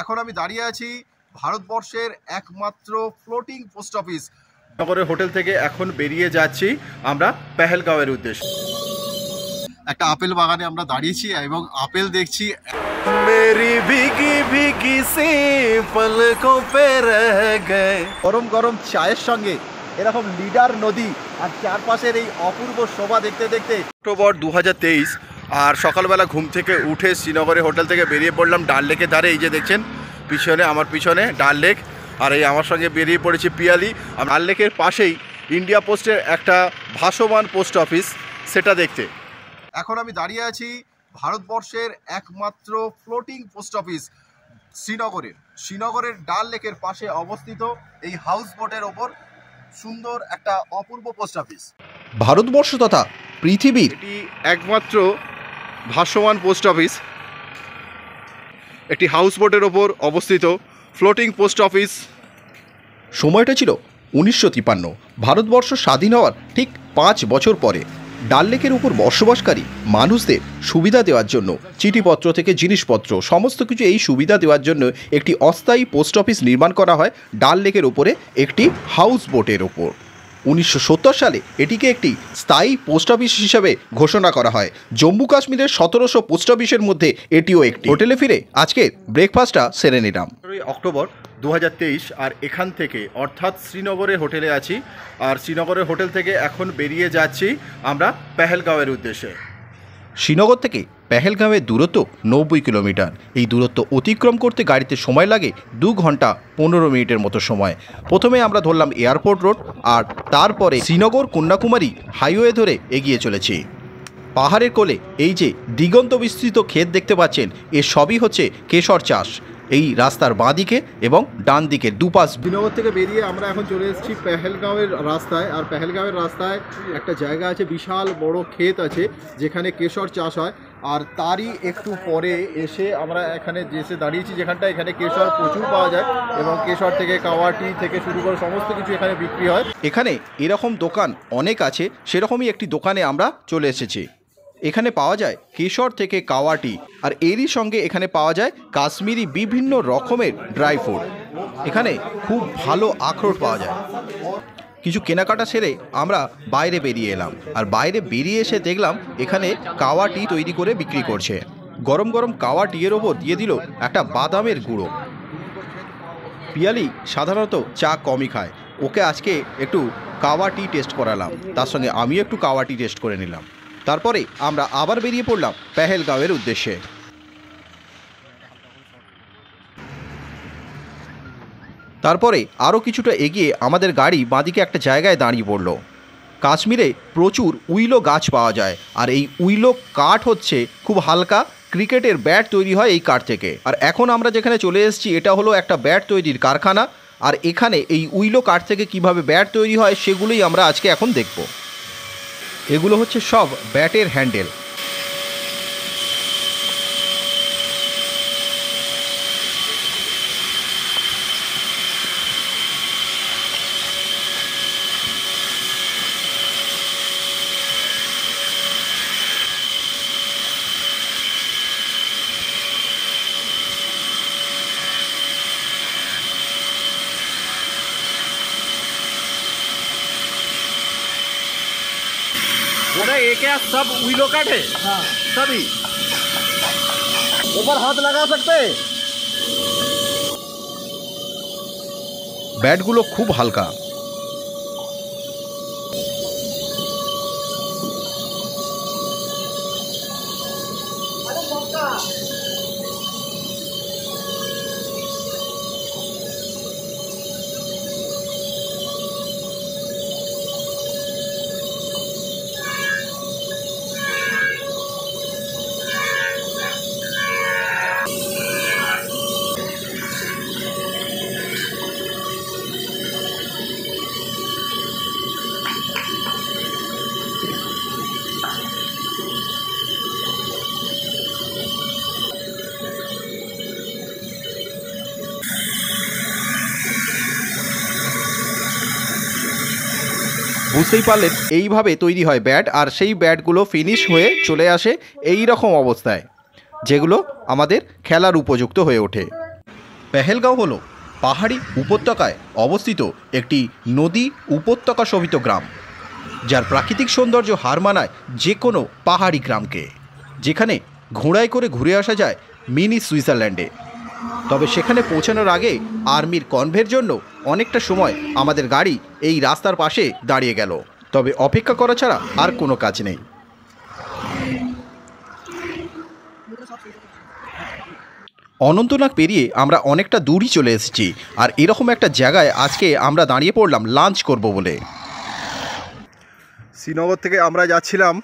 এখন আমি দাঁড়িয়ে আছি ভারতবর্ষের একমাত্র ফ্লোটিং পোস্ট অফিস নগরের হোটেল থেকে। এখন বেরিয়ে যাচ্ছি আমরা পেহেলগাঁওয়ের উদ্দেশ্যে। একটা আপেল বাগানে আমরা দাঁড়িয়েছি এবং আপেল দেখছি। মেরি ভিগি ভিগি সি পলকোं पे रह गए। গরম গরম চায়ের সঙ্গে এরকম লিডার নদী আর চারপাশের এই অপূর্ব শোভা দেখতে দেখতে অক্টোবর 2023 আর সকালবেলা ঘুম থেকে উঠে শ্রীনগরের হোটেল থেকে বেরিয়ে পড়লাম ডাল লেকের ধারে। এই যে দেখছেন পিছনে, আমার পিছনে ডাল লেক, আর এই আমার সঙ্গে বেরিয়ে পড়েছি পিয়ালি। ডাল লেকের পাশেই ইন্ডিয়া পোস্টের একটা ভাসমান পোস্ট অফিস, সেটা দেখতে। এখন আমি দাঁড়িয়ে আছি ভারতবর্ষের একমাত্র ফ্লোটিং পোস্ট অফিস শ্রীনগরের ডাল লেকের পাশে অবস্থিত এই হাউস বোটের ওপর সুন্দর একটা অপূর্ব পোস্ট অফিস। ভারতবর্ষ তথা পৃথিবীর এটি একমাত্র ভাসমান পোস্ট অফিস, একটি হাউস বোটের ওপর অবস্থিত ফ্লোটিং পোস্ট অফিস। সময়টা ছিল 1953। ভারতবর্ষ স্বাধীন হওয়ার ঠিক 5 বছর পরে ডাল লেকের উপর বসবাসকারী মানুষদের সুবিধা দেওয়ার জন্য চিঠিপত্র থেকে জিনিসপত্র সমস্ত কিছু এই সুবিধা দেওয়ার জন্য একটি অস্থায়ী পোস্ট অফিস নির্মাণ করা হয় ডাল লেকের উপরে একটি হাউস বোটের ওপর। 1970 সালে এটিকে একটি স্থায়ী পোস্ট অফিস হিসাবে ঘোষণা করা হয়। জম্মু কাশ্মীরের 1700 পোস্ট অফিসের মধ্যে এটিও একটি। হোটেলে ফিরে আজকের ব্রেকফাস্টটা সেরে নিলাম। অক্টোবর 2023 আর এখান থেকে অর্থাৎ শ্রীনগরের হোটেলে আছি, আর শ্রীনগরের হোটেল থেকে এখন বেরিয়ে যাচ্ছি আমরা পেহেলগাঁওয়ের উদ্দেশ্যে। শ্রীনগর থেকে পেহেলগাঁওয়ের দূরত্ব 90 কিলোমিটার। এই দূরত্ব অতিক্রম করতে গাড়িতে সময় লাগে 2 ঘন্টা 15 মিনিটের মতো সময়। প্রথমে আমরা ধরলাম এয়ারপোর্ট রোড, আর তারপরে শ্রীনগর কন্যাকুমারী হাইওয়ে ধরে এগিয়ে চলেছি। পাহাড়ের কোলে এই যে দিগন্ত বিস্তৃত ক্ষেত দেখতে পাচ্ছেন, এর সবই হচ্ছে কেশর চাষ। এই রাস্তার বাঁ দিকে এবং ডান দিকে দুপাশ। শ্রীনগর থেকে বেরিয়ে আমরা এখন চলে এসেছি পেহেলগাঁওয়ের রাস্তায়। আর পেহেলগাঁওয়ের রাস্তায় একটা জায়গা আছে, বিশাল বড় ক্ষেত আছে যেখানে কেশর চাষ হয়। আর তারই একটু পরে এসে আমরা এখানে যেসে দাঁড়িয়েছি, যেখানটা এখানে কেশর প্রচুর পাওয়া যায় এবং কেশর থেকে কাওয়াটি থেকে শুরু করে সমস্ত কিছু এখানে বিক্রি হয়। এখানে এরকম দোকান অনেক আছে, সেরকমই একটি দোকানে আমরা চলে এসেছি। এখানে পাওয়া যায় কেশর থেকে কাওয়াটি, আর এরই সঙ্গে এখানে পাওয়া যায় কাশ্মীরি বিভিন্ন রকমের ড্রাই ফ্রুট। এখানে খুব ভালো আখরোট পাওয়া যায়। কিছু কেনাকাটা সেরে আমরা বাইরে বেরিয়ে এলাম, আর বাইরে বেরিয়ে এসে দেখলাম এখানে কাওয়াটি তৈরি করে বিক্রি করছে। গরম গরম কাওয়াটির ওপর দিয়ে দিল একটা বাদামের গুঁড়ো। পিয়ালি সাধারণত চা কমই খায়, ওকে আজকে একটু কাওয়াটি টেস্ট করালাম, তার সঙ্গে আমিও একটু কাওয়াটি টেস্ট করে নিলাম। তারপরে আমরা আবার বেরিয়ে পড়লাম পেহেলগাঁওয়ের উদ্দেশ্যে। তারপরে আরও কিছুটা এগিয়ে আমাদের গাড়ি বাঁদিকে একটা জায়গায় দাঁড়িয়ে পড়ল। কাশ্মীরে প্রচুর উইলো গাছ পাওয়া যায়, আর এই উইলো কাঠ হচ্ছে খুব হালকা, ক্রিকেটের ব্যাট তৈরি হয় এই কাঠ থেকে। আর এখন আমরা যেখানে চলে এসেছি এটা হলো একটা ব্যাট তৈরির কারখানা, আর এখানে এই উইলো কাঠ থেকে কিভাবে ব্যাট তৈরি হয় সেগুলোই আমরা আজকে এখন দেখব। এগুলো হচ্ছে সব ব্যাটের হ্যান্ডেল। ये क्या सब उइलो काट है? हाँ, सभी ऊपर हाथ लगा सकते हैं। ব্যাটগুলো খুব হালকা। বুঝতেই পারলেন এইভাবে তৈরি হয় ব্যাট, আর সেই ব্যাটগুলো ফিনিশ হয়ে চলে আসে এই রকম অবস্থায়, যেগুলো আমাদের খেলার উপযুক্ত হয়ে ওঠে। পেহেলগাঁও হলো পাহাড়ি উপত্যকায় অবস্থিত একটি নদী উপত্যকা শোভিত গ্রাম, যার প্রাকৃতিক সৌন্দর্য হার মানায় যে কোনো পাহাড়ি গ্রামকে, যেখানে ঘোড়ায় করে ঘুরে আসা যায় মিনি সুইজারল্যান্ডে। তবে সেখানে পৌঁছানোর আগে আর্মির কনভের জন্য অনেকটা সময় আমাদের গাড়ি এই রাস্তার পাশে দাঁড়িয়ে গেল। তবে অপেক্ষা করা ছাড়া আর কোনো কাজ নেই। অনন্তনাগ পেরিয়ে আমরা অনেকটা দূরই চলে এসেছি, আর এরকম একটা জায়গায় আজকে আমরা দাঁড়িয়ে পড়লাম লাঞ্চ করব বলে। শ্রীনগর থেকে আমরা যাচ্ছিলাম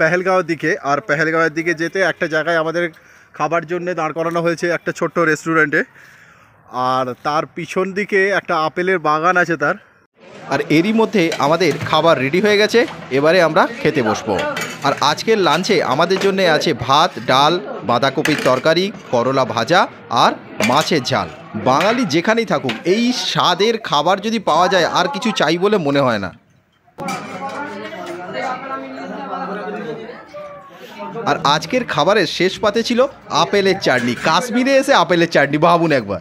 পেহেলগাঁওয়ের দিকে, আর পেহেলগাঁওয়ের দিকে যেতে একটা জায়গায় আমাদের খাবার জন্য দাঁড় করানো হয়েছে, একটা ছোট্ট রেস্টুরেন্টে। আর তার পিছন দিকে একটা আপেলের বাগান আছে তার। আর এরই মধ্যে আমাদের খাবার রেডি হয়ে গেছে, এবারে আমরা খেতে বসবো। আর আজকের লাঞ্চে আমাদের জন্য আছে ভাত, ডাল, বাঁধাকপির তরকারি, করলা ভাজা আর মাছের ঝাল। বাঙালি যেখানেই থাকুক এই স্বাদের খাবার যদি পাওয়া যায় আর কিছু চাই বলে মনে হয় না। আর আজকের খাবারের শেষ পাতে ছিল আপেলের চাটনি। কাশ্মীরে এসে আপেলের চাটনি ভাবুন একবার।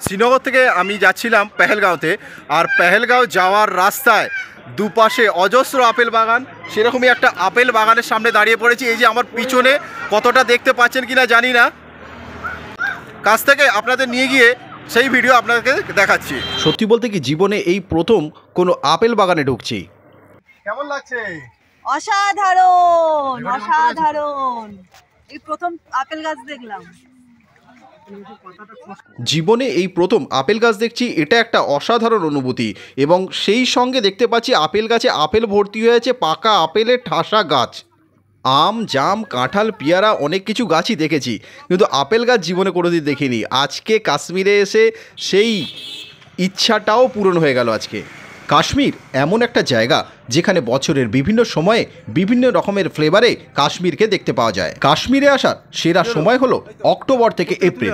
শ্রীনগর থেকে আমি যাচ্ছিলাম পেহেলগাঁওতে, আর পেহেলগাঁও যাওয়ার রাস্তায় দুপাশে অজস্র আপেল বাগান। সেরকমই একটা আপেল বাগানের সামনে দাঁড়িয়ে পড়েছি। এই যে আমার পিছনে, কতটা দেখতে পাচ্ছেন কিনা জানি না, কাছ থেকে আপনাদের নিয়ে গিয়ে সেই ভিডিও আপনাদেরকে দেখাচ্ছি। সত্যি বলতে কি জীবনে এই প্রথম কোনো আপেল বাগানে ঢুকছি। কেমন লাগছে? অসাধারণ অসাধারণ, এই প্রথম আপেল গাছ দেখলাম। জীবনে এই প্রথম আপেল গাছ দেখছি, এটা একটা অসাধারণ অনুভূতি। এবং সেই সঙ্গে দেখতে পাচ্ছি আপেল গাছে আপেল ভর্তি হয়েছে, পাকা আপেলের ঠাসা গাছ। আম, জাম, কাঁঠাল, পেয়ারা অনেক কিছু গাছই দেখেছি, কিন্তু আপেল গাছ জীবনে কোনোদিন দেখিনি। আজকে কাশ্মীরে এসে সেই ইচ্ছাটাও পূরণ হয়ে গেল আজকে। কাশ্মীর এমন একটা জায়গা যেখানে বছরের বিভিন্ন সময়ে বিভিন্ন রকমের ফ্লেভারে কাশ্মীরকে দেখতে পাওয়া যায়। কাশ্মীরে আসার সেরা সময় হলো অক্টোবর থেকে এপ্রিল।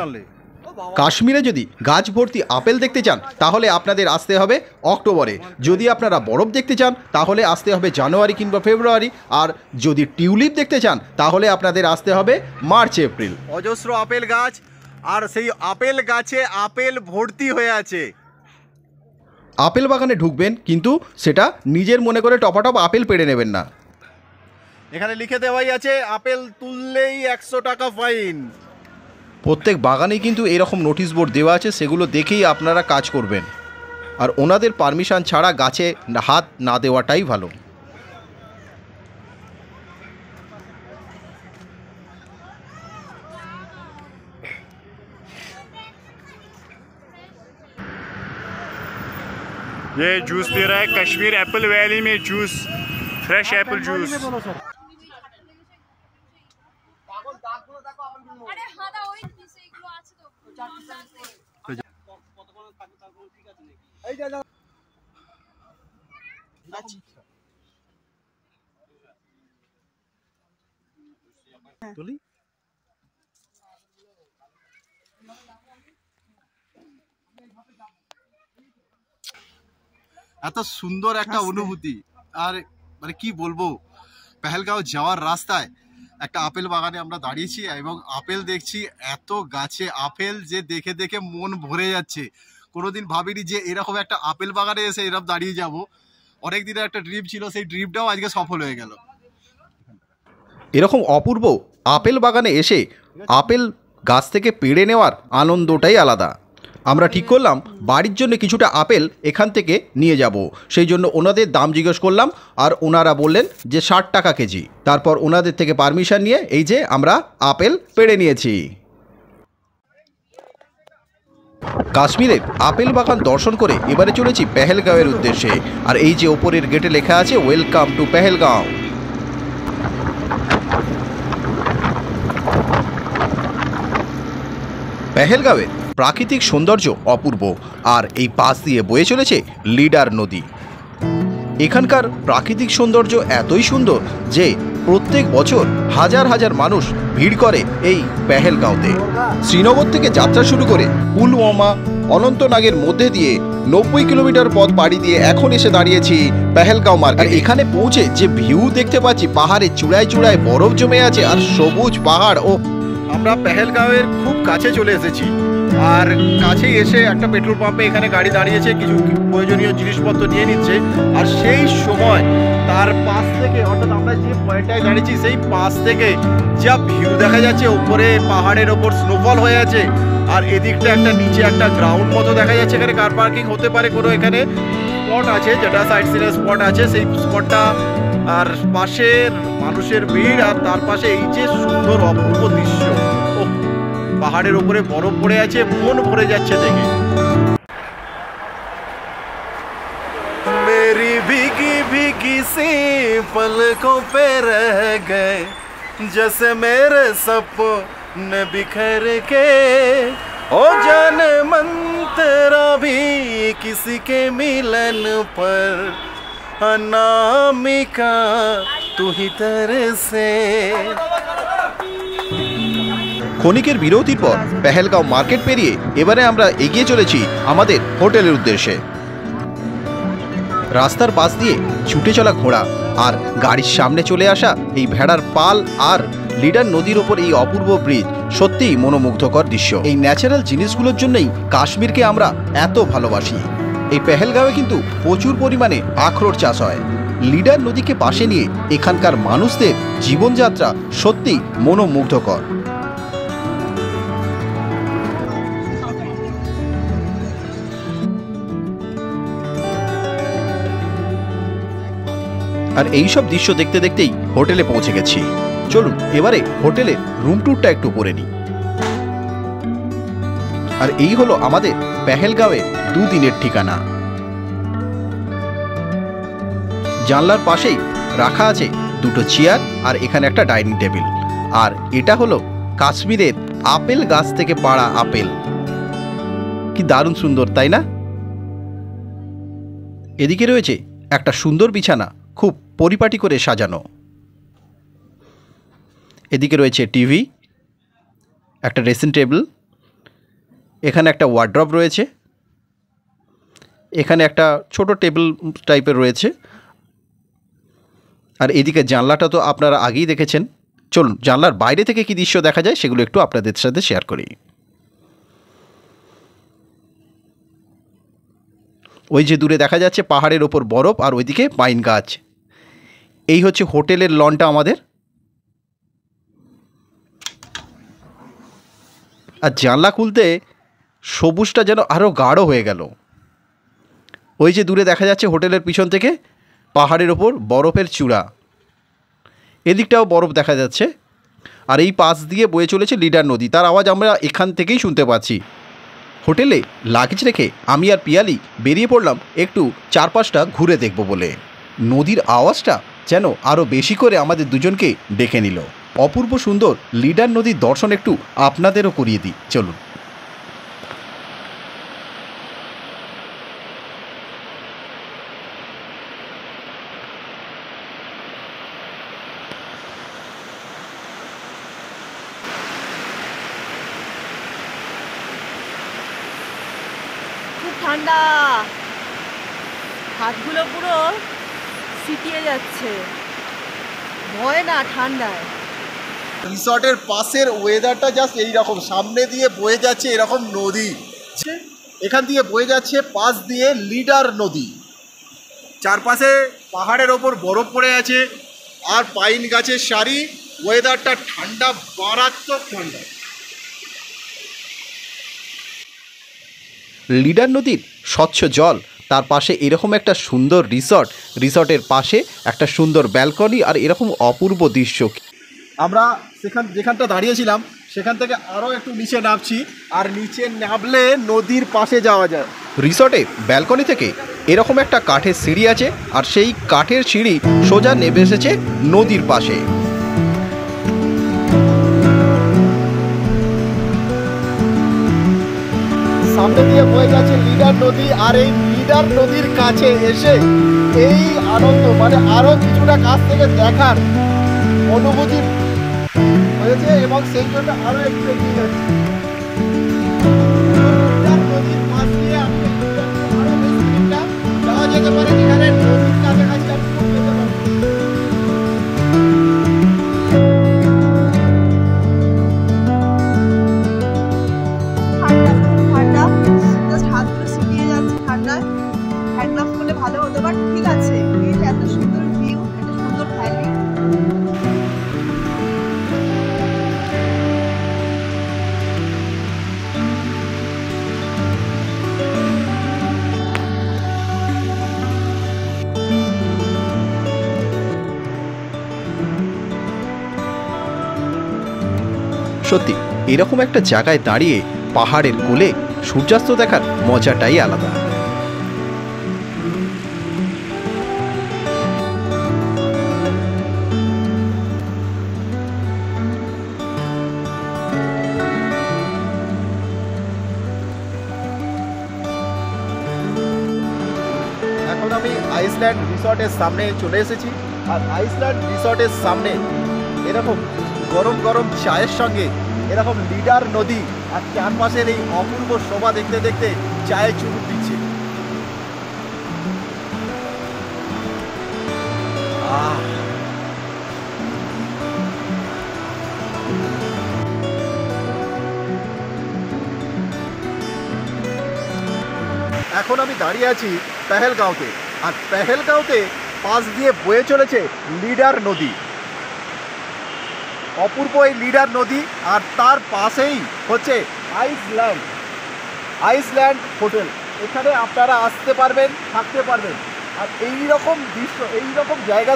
কাশ্মীরে যদি গাছ ভর্তি আপেল দেখতে চান তাহলে আপনাদের আসতে হবে অক্টোবরে। যদি আপনারা বরফ দেখতে চান তাহলে আসতে হবে জানুয়ারি কিংবা ফেব্রুয়ারি। আর যদি টিউলিপ দেখতে চান তাহলে আপনাদের আসতে হবে মার্চ এপ্রিল। অজস্র আপেল গাছ, আর সেই আপেল গাছে আপেল ভর্তি হয়ে আছে। আপেল বাগানে ঢুকবেন, কিন্তু সেটা নিজের মনে করে টপাটপ আপেল পেড়ে নেবেন না। এখানে লিখে দেওয়াই আছে আপেল তুললেই 100 টাকা ফাইন। প্রত্যেক বাগানেই কিন্তু এরকম নোটিশ বোর্ড দেওয়া আছে, সেগুলো দেখেই আপনারা কাজ করবেন। আর ওনাদের পারমিশন ছাড়া গাছে হাত না দেওয়াটাই ভালো। ये जूस पी रहा है कश्मीर एप्पल वैली में, जूस फ्रेश एप्पल जूस। এত সুন্দর একটা অনুভূতি, আর মানে কি বলবো, পেহেলগাঁও যাওয়ার রাস্তায় একটা আপেল বাগানে আমরা দাঁড়িয়েছি এবং আপেল দেখছি। এত গাছে আপেল যে দেখে দেখে মন ভরে যাচ্ছে। কোনোদিন ভাবিনি যে এরকম একটা আপেল বাগানে এসে এরকম দাঁড়িয়ে যাব। অনেক দিনের একটা ড্রিম ছিল, সেই ড্রিমটাও আজকে সফল হয়ে গেল। এরকম অপূর্ব আপেল বাগানে এসে আপেল গাছ থেকে পেড়ে নেওয়ার আনন্দটাই আলাদা। আমরা ঠিক করলাম বাড়ির জন্য কিছুটা আপেল এখান থেকে নিয়ে যাব। সেই জন্য ওনাদের দাম জিজ্ঞেস করলাম, আর ওনারা বললেন যে 60 টাকা কেজি। তারপর ওনাদের থেকে পারমিশন নিয়ে এই যে আমরা আপেল পেড়ে নিয়েছি। কাশ্মীরের আপেল বাগান দর্শন করে এবারে চলেছি পেহেলগাঁওয়ের উদ্দেশ্যে। আর এই যে ওপরের গেটে লেখা আছে ওয়েলকাম টু পেহেলগাঁও। পেহেলগাঁওয়ের প্রাকৃতিক সৌন্দর্য অপূর্ব, আর এই পাশ দিয়ে বয়ে চলেছে লিডার নদী। এখানকার প্রাকৃতিক সৌন্দর্য এতই সুন্দর যে প্রত্যেক বছর হাজার হাজার মানুষ ভিড় করে এই পেহেলগাঁওতে। শ্রীনগর থেকে যাত্রা শুরু করে পুলওয়ামা, অনন্তনাগের মধ্যে দিয়ে 90 কিলোমিটার পথ পাড়ি দিয়ে এখন এসে দাঁড়িয়েছি পেহেলগাঁও মার্কেট। এখানে পৌঁছে যে ভিউ দেখতে পাচ্ছি, পাহাড়ের চূড়ায় চূড়ায় বরফ জমে আছে আর সবুজ পাহাড়। ও আমরা পেহেলগাঁওয়ের খুব কাছে চলে এসেছি, আর কাছেই এসে একটা পেট্রোল পাম্পে এখানে গাড়ি দাঁড়িয়েছে, কিছু প্রয়োজনীয় জিনিসপত্র নিয়ে নিচ্ছে। আর সেই সময় তার পাশ থেকে, অর্থাৎ আমরা যে পয়েন্টটায় দাঁড়িয়েছি সেই পাশ থেকে যা ভিউ দেখা যাচ্ছে, উপরে পাহাড়ের ওপর স্নোফল হয়ে আছে, আর এদিকটা একটা নিচে একটা গ্রাউন্ড মতো দেখা যাচ্ছে। এখানে কার পার্কিং হতে পারে কোনো, এখানে স্পট আছে যেটা সাইড সিনের স্পট আছে, সেই স্পটটা, আর পাশের মানুষের ভিড়, আর তার পাশে এই যে সুন্দর অপূর্ব দৃশ্য। ওহ, পাহাড়ের উপরে বরফ পড়ে আছে, মন ভরে যাচ্ছে দেখে। मेरी भीगी भीगी सी पलकों पे रह गए जैसे मेरे सपने बिखर के, ओ जाने मन तेरा भी किसी के मिलन पर अनामिका तू ही तरसे। ক্ষণিকের বিরতির পর পেহেলগাঁও মার্কেট পেরিয়ে এবারে আমরা এগিয়ে চলেছি আমাদের হোটেলের উদ্দেশ্যে। রাস্তার পাশ দিয়ে ছুটে চলা ঘোড়া আর গাড়ির সামনে চলে আসা এই ভেড়ার পাল আর লিডার নদীর ওপর এই অপূর্ব ব্রিজ সত্যিই মনোমুগ্ধকর দৃশ্য। এই ন্যাচারাল জিনিসগুলোর জন্যই কাশ্মীরকে আমরা এত ভালোবাসি। এই পেহেলগাঁওয়ে কিন্তু প্রচুর পরিমাণে আখরোট চাষ হয়। লিডার নদীকে পাশে নিয়ে এখানকার মানুষদের জীবনযাত্রা সত্যিই মনোমুগ্ধকর। আর এই সব দৃশ্য দেখতে দেখতেই হোটেলে পৌঁছে গেছি। চলুন এবারে হোটেলের রুম ট্যুরটা একটু করে নিই। আর এই হলো আমাদের পেহেলগাঁওয়ের দুদিনের ঠিকানা। জানলার পাশেই রাখা আছে দুটো চেয়ার আর এখানে একটা ডাইনিং টেবিল। আর এটা হলো কাশ্মীরের আপেল গাছ থেকে পাড়া আপেল। কি দারুণ সুন্দর, তাই না? এদিকে রয়েছে একটা সুন্দর বিছানা, খুব পরিপাটি করে সাজানো। এদিকে রয়েছে টিভি, একটা ড্রেসিং টেবিল, এখানে একটা ওয়ার্ড্রপ রয়েছে, এখানে একটা ছোট টেবিল টাইপের রয়েছে। আর এদিকে জানলাটা তো আপনারা আগেই দেখেছেন। চলুন জানলার বাইরে থেকে কি দৃশ্য দেখা যায় সেগুলো একটু আপনাদের সাথে শেয়ার করি। ওই যে দূরে দেখা যাচ্ছে পাহাড়ের ওপর বরফ, আর ওইদিকে পাইন গাছ। এই হচ্ছে হোটেলের লনটা আমাদের। আর জানলা খুলতে সবুজটা যেন আরও গাঢ় হয়ে গেল। ওই যে দূরে দেখা যাচ্ছে হোটেলের পিছন থেকে পাহাড়ের ওপর বরফের চূড়া, এদিকটাও বরফ দেখা যাচ্ছে। আর এই পাশ দিয়ে বয়ে চলেছে লিডার নদী, তার আওয়াজ আমরা এখান থেকেই শুনতে পাচ্ছি। হোটেলে লাগেজ রেখে আমি আর পিয়ালি বেরিয়ে পড়লাম একটু চারপাশটা ঘুরে দেখব বলে। নদীর আওয়াজটা যেন আরও বেশি করে আমাদের দুজনকে ডেকে নিল। অপূর্ব সুন্দর লিডার নদীর দর্শন একটু আপনাদেরও করিয়ে দিই, চলুন। খুব ঠান্ডা, হাতগুলো পুরো সিটিয়ে যাচ্ছে, ভয় না ঠান্ডায়। রিসর্টের পাশের ওয়েদারটা জাস্ট এইরকম, সামনে দিয়ে বয়ে যাচ্ছে এরকম নদী, এখান দিয়ে বয়ে যাচ্ছে পাশ দিয়ে লিডার নদী, চারপাশে পাহাড়ের ওপর বরফ পড়ে আছে আর পাইন গাছের সারি। ওয়েদারটা ঠান্ডা, মারাত্মক ঠান্ডা। লিডার নদীর স্বচ্ছ জল, তার পাশে এরকম একটা সুন্দর রিসর্ট, রিসর্টের পাশে একটা সুন্দর ব্যালকনি, আর এরকম অপূর্ব দৃশ্য। আমরা যেখানটা দাঁড়িয়েছিলাম সেখান থেকে আরও একটু নিচে নামছি, আর নিচে নামলে নদীর পাশে যাওয়া যায়। রিসর্টে ব্যালকনি থেকে এরকম একটা কাঠের সিঁড়ি আছে, আর সেই কাঠের সিঁড়ি সোজা নেমে এসেছে নদীর পাশে। সামনে দিয়ে বয়ে যাচ্ছে লিডার নদী, আর এই লিডার নদীর কাছে এসে এই আনন্দ, মানে আরও কিছুটা কাছ থেকে দেখার অনুভূতি হয়েছে, এবং সেই জন্য আরও একটু এগিয়ে যাচ্ছে। লিডার নদীর পাশ দিয়ে আপনি আরও বেশি দিকটা যাওয়া যেতে পারে, যেখানে নদীর কাছাকাছি আপনি যেতে পারেন। ঠান্ডা সত্যি এরকম একটা জায়গায় দাঁড়িয়ে পাহাড়ের কোলে সূর্যাস্ত দেখার মজাটাই আলাদা। এখন আমি আইসল্যান্ড রিসর্টের সামনে চলে এসেছি। আর আইসল্যান্ড রিসর্টের সামনে এরকম গরম গরম চায়ের সঙ্গে এরকম লিডার নদী আর চারপাশের এই অপূর্ব শোভা দেখতে দেখতে চায়ে চুমুক দিচ্ছে। এখন আমি দাঁড়িয়ে আছি পেহেলগাঁওতে। আর পেহেলগাঁওতে পাশ দিয়ে বয়ে চলেছে লিডার নদী, অপূর্ব এই লিডার নদী। আর তার পাশেই হচ্ছে আইসল্যান্ড হোটেল। এখানে আপনারা আসতে পারবেন, থাকতে পারবেন। আর এই রকম দৃশ্য, এই রকম জায়গা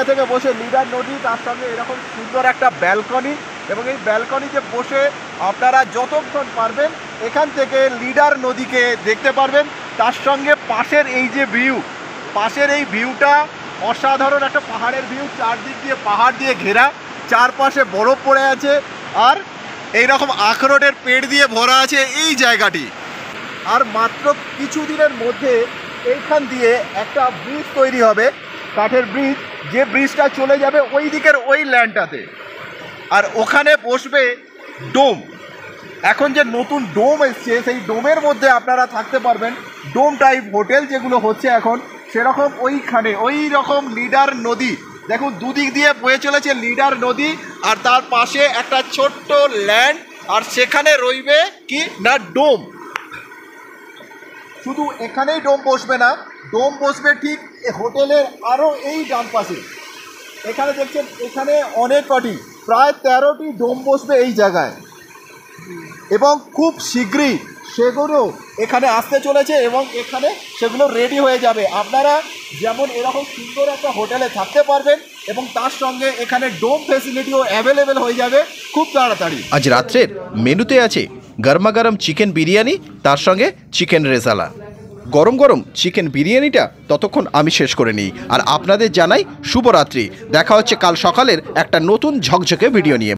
থেকে বসে লিডার নদী, তার সঙ্গে এরকম সুন্দর একটা ব্যালকনি, এবং এই ব্যালকনিতে বসে আপনারা যতক্ষণ পারবেন এখান থেকে লিডার নদীকে দেখতে পারবেন। তার সঙ্গে পাশের এই যে পাশের এই ভিউটা অসাধারণ একটা পাহাড়ের ভিউ। চারদিক দিয়ে পাহাড় দিয়ে ঘেরা, চারপাশে বরফ পড়ে আছে, আর এইরকম আখরোটের পেড় দিয়ে ভরা আছে এই জায়গাটি। আর মাত্র কিছুদিনের মধ্যে এইখান দিয়ে একটা ব্রিজ তৈরি হবে, কাঠের ব্রিজ, যে ব্রিজটা চলে যাবে ওই দিকের ওই ল্যান্ডটাতে। আর ওখানে বসবে ডোম। এখন যে নতুন ডোম এসছে, সেই ডোমের মধ্যে আপনারা থাকতে পারবেন। ডোম টাইপ হোটেল যেগুলো হচ্ছে এখন, সেরকম ওইখানে ওই রকম লিডার নদী দেখুন, দুদিক দিয়ে বয়ে চলেছে লিডার নদী, আর তার পাশে একটা ছোট্ট ল্যান্ড, আর সেখানে রইবে কি না ডোম। শুধু এখানেই ডোম বসবে না, ডোম বসবে ঠিক হোটেলের আরও এই ডান পাশে। এখানে দেখছেন, এখানে অনেক কটি, প্রায় 13টি ডোম বসবে এই জায়গায়, এবং খুব শীঘ্রই সেগুলো এখানে আসতে চলেছে এবং এখানে সেগুলো রেডি হয়ে যাবে। আপনারা যেমন এরকম সুন্দর একটা হোটেলে থাকতে পারবেন, এবং তার সঙ্গে এখানে ডোম ফেসিলিটিও অ্যাভেলেবেল হয়ে যাবে খুব তাড়াতাড়ি। আজ রাত্রের মেনুতে আছে গরমা গরম চিকেন বিরিয়ানি, তার সঙ্গে চিকেন রেজালা। গরম গরম চিকেন বিরিয়ানিটা ততক্ষণ আমি শেষ করে নিই, আর আপনাদের জানাই শুভরাত্রি। দেখা হচ্ছে কাল সকালের একটা নতুন ঝকঝকে ভিডিও নিয়ে।